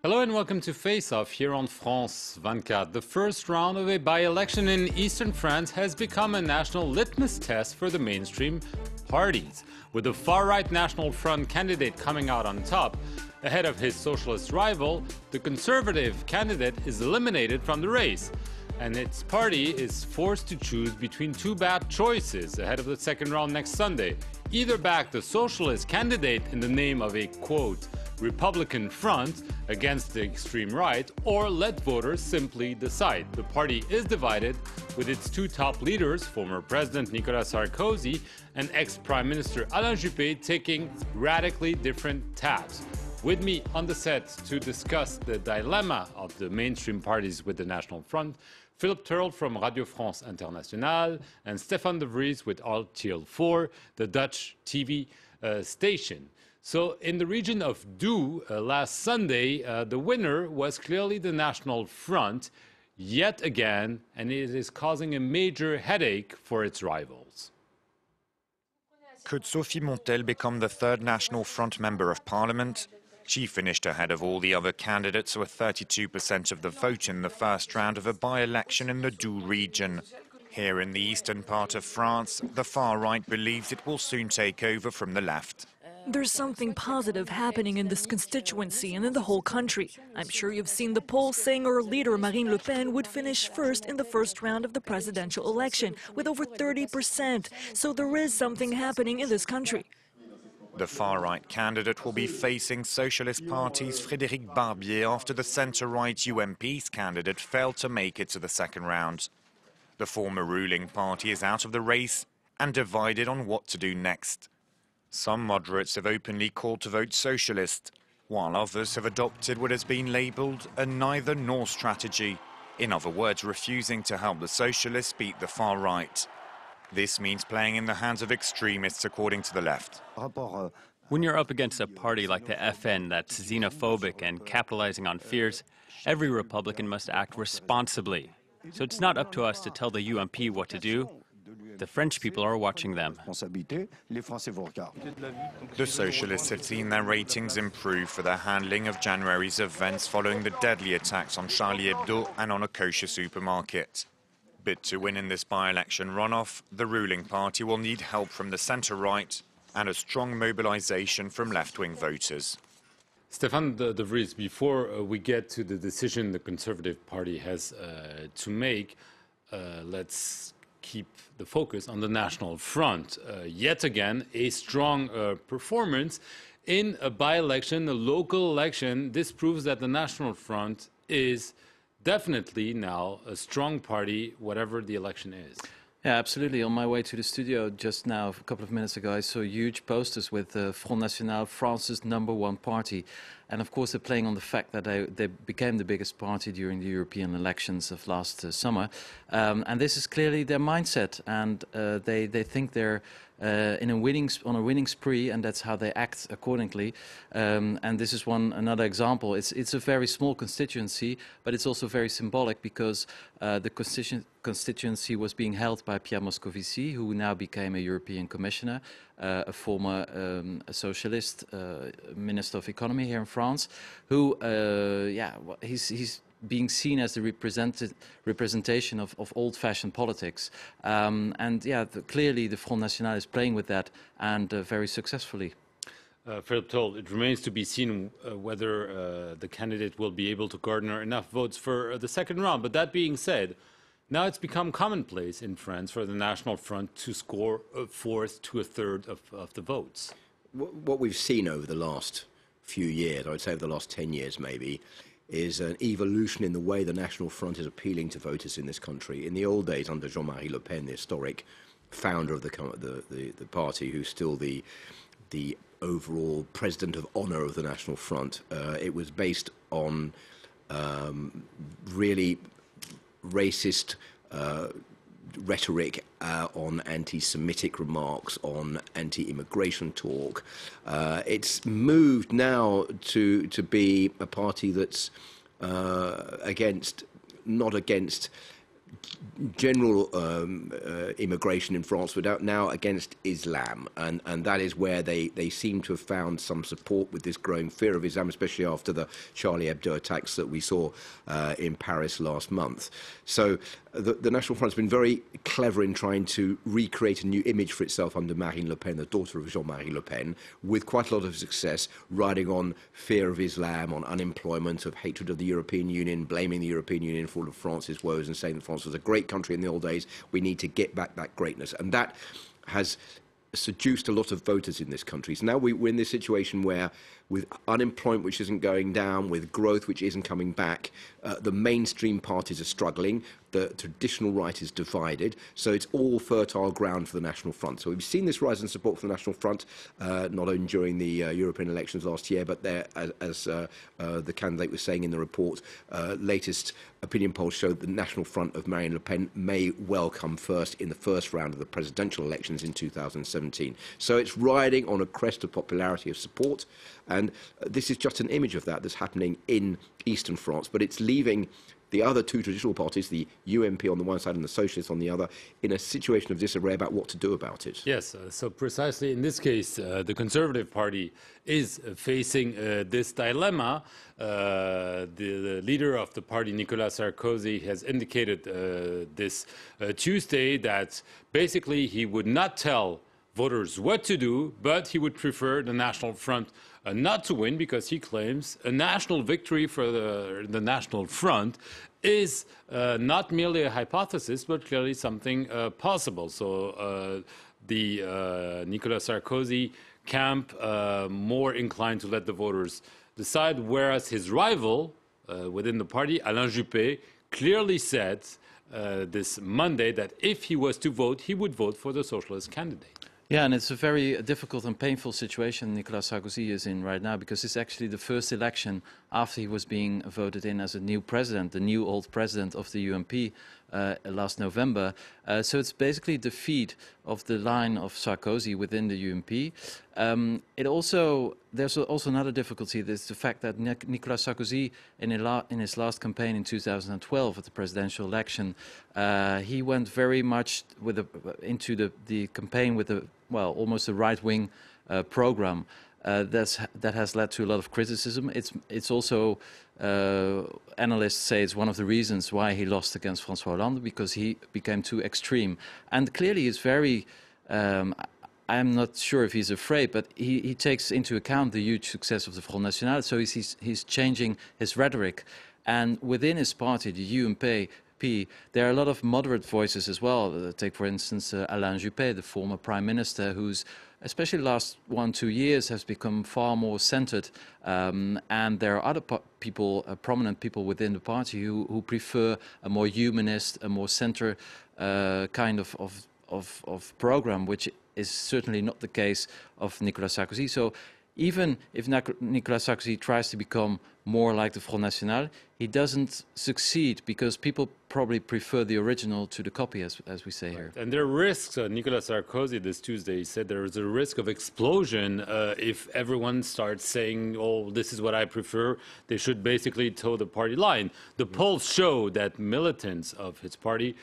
Hello and welcome to Face Off here on France 24. The first round of a by-election in eastern France has become a national litmus test for the mainstream parties, with the far-right National Front candidate coming out on top. Ahead of his socialist rival, the conservative candidate is eliminated from the race, and its party is forced to choose between two bad choices ahead of the second round next Sunday. Either back the socialist candidate in the name of a, quote, Republican front against the extreme right, or let voters simply decide. The party is divided, with its two top leaders, former President Nicolas Sarkozy and ex-Prime Minister Alain Juppé, taking radically different paths. With me on the set to discuss the dilemma of the mainstream parties with the National Front, Philip Turl from Radio France Internationale and Stefan de Vries with RTL 4, the Dutch TV station. So in the region of Doubs last Sunday, the winner was clearly the National Front, yet again, and it is causing a major headache for its rivals. Could Sophie Montel become the third National Front Member of Parliament? She finished ahead of all the other candidates with 32% of the vote in the first round of a by-election in the Doubs region. Here in the eastern part of France, the far right believes it will soon take over from the left. There's something positive happening in this constituency and in the whole country. I'm sure you've seen the polls saying our leader Marine Le Pen would finish first in the first round of the presidential election with over 30%. So there is something happening in this country. The far-right candidate will be facing Socialist Party's Frédéric Barbier after the centre-right UMP's candidate failed to make it to the second round. The former ruling party is out of the race and divided on what to do next. Some moderates have openly called to vote socialist, while others have adopted what has been labelled a neither-nor strategy, in other words, refusing to help the socialists beat the far right. This means playing in the hands of extremists, according to the left. When you're up against a party like the FN that's xenophobic and capitalizing on fears, every Republican must act responsibly. So it's not up to us to tell the UMP what to do. The French people are watching them. The socialists have seen their ratings improve for their handling of January's events following the deadly attacks on Charlie Hebdo and on a kosher supermarket. But to win in this by-election runoff, the ruling party will need help from the centre-right and a strong mobilization from left-wing voters. Stefan de Vries, before we get to the decision the Conservative Party has to make, let's keep the focus on the National Front. Yet again, a strong performance in a by-election, a local election. This proves that the National Front is definitely now a strong party, whatever the election is. Yeah, absolutely. On my way to the studio just now, a couple of minutes ago, I saw huge posters with Front National, France's #1 party. And of course, they're playing on the fact that they became the biggest party during the European elections of last summer. And this is clearly their mindset. And they think they're on a winning spree, and that's how they act accordingly. And this is another example. It's a very small constituency, but it's also very symbolic because the constituency was being held by Pierre Moscovici, who now became a European commissioner, a former socialist minister of economy here in France, who, he's being seen as the representation of old-fashioned politics. Clearly the Front National is playing with that, and very successfully. Philip Turl, it remains to be seen whether the candidate will be able to garner enough votes for the second round. But that being said, now it's become commonplace in France for the National Front to score a fourth to a third of the votes. What we've seen over the last few years, I would say over the last 10 years maybe, is an evolution in the way the National Front is appealing to voters in this country. In the old days, under Jean-Marie Le Pen, the historic founder of the party, who's still the overall president of honour of the National Front, it was based on really racist rhetoric, on anti-Semitic remarks, on anti-immigration talk. It's moved now to be a party that's not against general immigration in France without now against Islam, and that is where they seem to have found some support with this growing fear of Islam, especially after the Charlie Hebdo attacks that we saw in Paris last month. So the National Front has been very clever in trying to recreate a new image for itself under Marine Le Pen, the daughter of Jean-Marie Le Pen, with quite a lot of success, riding on fear of Islam, on unemployment, of hatred of the European Union, blaming the European Union for all of France's woes and saying that France was a great country in the old days. We need to get back that greatness. And that has seduced a lot of voters in this country. So now we're in this situation where, with unemployment which isn't going down, with growth which isn't coming back, the mainstream parties are struggling, the traditional right is divided, so it's all fertile ground for the National Front. So we've seen this rise in support for the National Front, not only during the European elections last year, but there, as the candidate was saying in the report, latest opinion polls showed the National Front of Marine Le Pen may well come first in the first round of the presidential elections in 2017. So it's riding on a crest of popularity, of support, and this is just an image of that that's happening in eastern France, but it's leaving the other two traditional parties, the UMP on the one side and the Socialists on the other, in a situation of disarray about what to do about it. Yes, so precisely in this case, the Conservative Party is facing this dilemma. The leader of the party, Nicolas Sarkozy, has indicated this Tuesday that basically he would not tell voters what to do, but he would prefer the National Front not to win, because he claims a national victory for the National Front is not merely a hypothesis, but clearly something possible. So the Nicolas Sarkozy camp more inclined to let the voters decide, whereas his rival within the party, Alain Juppé, clearly said this Monday that if he was to vote, he would vote for the socialist candidate. Yeah, and it's a very difficult and painful situation Nicolas Sarkozy is in right now, because it's actually the first election after he was being voted in as a new president, the new old president of the UMP last November. So it's basically defeat of the line of Sarkozy within the UMP. There's also another difficulty. There's the fact that Nicolas Sarkozy, in his last campaign in 2012 at the presidential election, he went very much into the campaign with almost a right-wing program. That has led to a lot of criticism. It's also, analysts say, it's one of the reasons why he lost against François Hollande, because he became too extreme. And clearly he's very, I'm not sure if he's afraid, but he takes into account the huge success of the Front National, so he's changing his rhetoric. And within his party, the UMP, there are a lot of moderate voices as well. Take, for instance, Alain Juppé, the former prime minister, who's, especially the last 1-2 years, has become far more centered. And there are other prominent people within the party who prefer a more humanist, a more center kind of program, which is certainly not the case of Nicolas Sarkozy. So even if Nicolas Sarkozy tries to become more like the Front National, he doesn't succeed, because people probably prefer the original to the copy, as we say here. And there are risks. Nicolas Sarkozy this Tuesday said there is a risk of explosion if everyone starts saying, oh, this is what I prefer. They should basically toe the party line. The polls show that militants of his party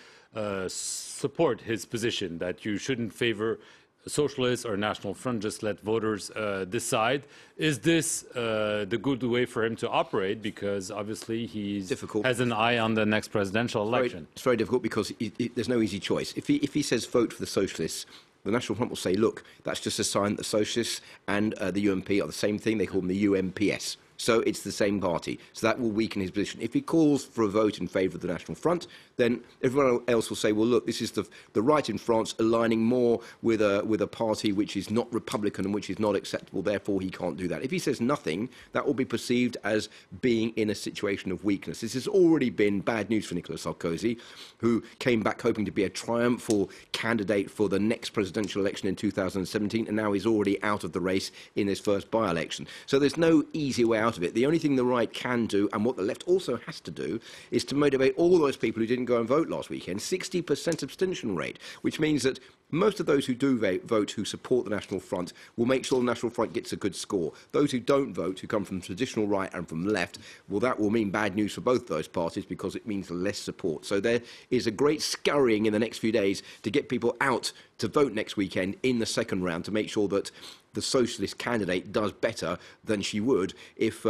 support his position, that you shouldn't favor Socialist or National Front, just let voters decide. Is this the good way for him to operate? Because obviously he has an eye on the next presidential election. It's very difficult, because there's no easy choice. If he says vote for the Socialists, the National Front will say, look, that's just a sign that the Socialists and the UMP are the same thing. They call them the UMPS. So it's the same party. So that will weaken his position. If he calls for a vote in favour of the National Front, then everyone else will say, well, look, this is the right in France aligning more with a party which is not Republican and which is not acceptable, therefore he can't do that. If he says nothing, that will be perceived as being in a situation of weakness. This has already been bad news for Nicolas Sarkozy, who came back hoping to be a triumphal candidate for the next presidential election in 2017, and now he's already out of the race in his first by-election. So there's no easy way out out of it. The only thing the right can do, and what the left also has to do, is to motivate all those people who didn't go and vote last weekend. 60% abstention rate, which means that most of those who do vote, who support the National Front, will make sure the National Front gets a good score. Those who don't vote, who come from traditional right and from left, well, that will mean bad news for both those parties because it means less support. So there is a great scurrying in the next few days to get people out to vote next weekend in the second round to make sure that the socialist candidate does better than he would if he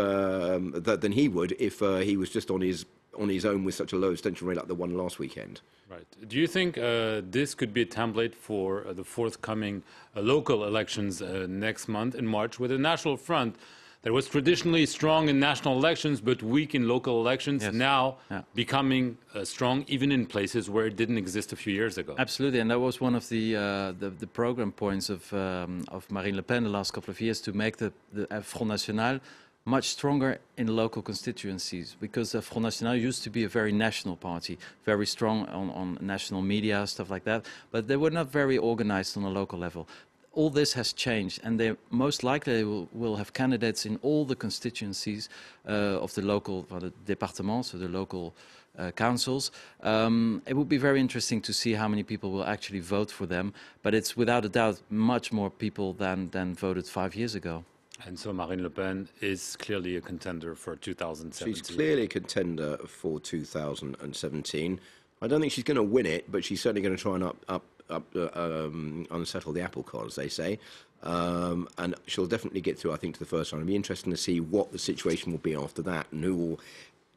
was just on his own with such a low abstention rate like the one last weekend. Right. Do you think this could be a template for the forthcoming local elections next month in March, with a National Front that was traditionally strong in national elections but weak in local elections, now becoming strong even in places where it didn't exist a few years ago? Absolutely, and that was one of the program points of Marine Le Pen the last couple of years, to make the Front National much stronger in local constituencies, because the Front National used to be a very national party, very strong on national media, stuff like that, but they were not very organized on a local level. All this has changed, and they most likely will have candidates in all the constituencies of the local départements, so the local councils. It would be very interesting to see how many people will actually vote for them, but it's without a doubt much more people than voted 5 years ago. And so Marine Le Pen is clearly a contender for 2017. She's clearly a contender for 2017. I don't think she's going to win it, but she's certainly going to try and unsettle the apple cart, as they say. And she'll definitely get through, I think, to the first round. It'll be interesting to see what the situation will be after that and who will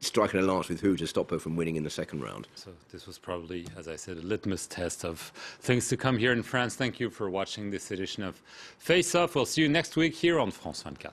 strike an alliance with who to stop her from winning in the second round. So this was probably, as I said, a litmus test of things to come here in France. Thank you for watching this edition of Face Off. We'll see you next week here on France 24.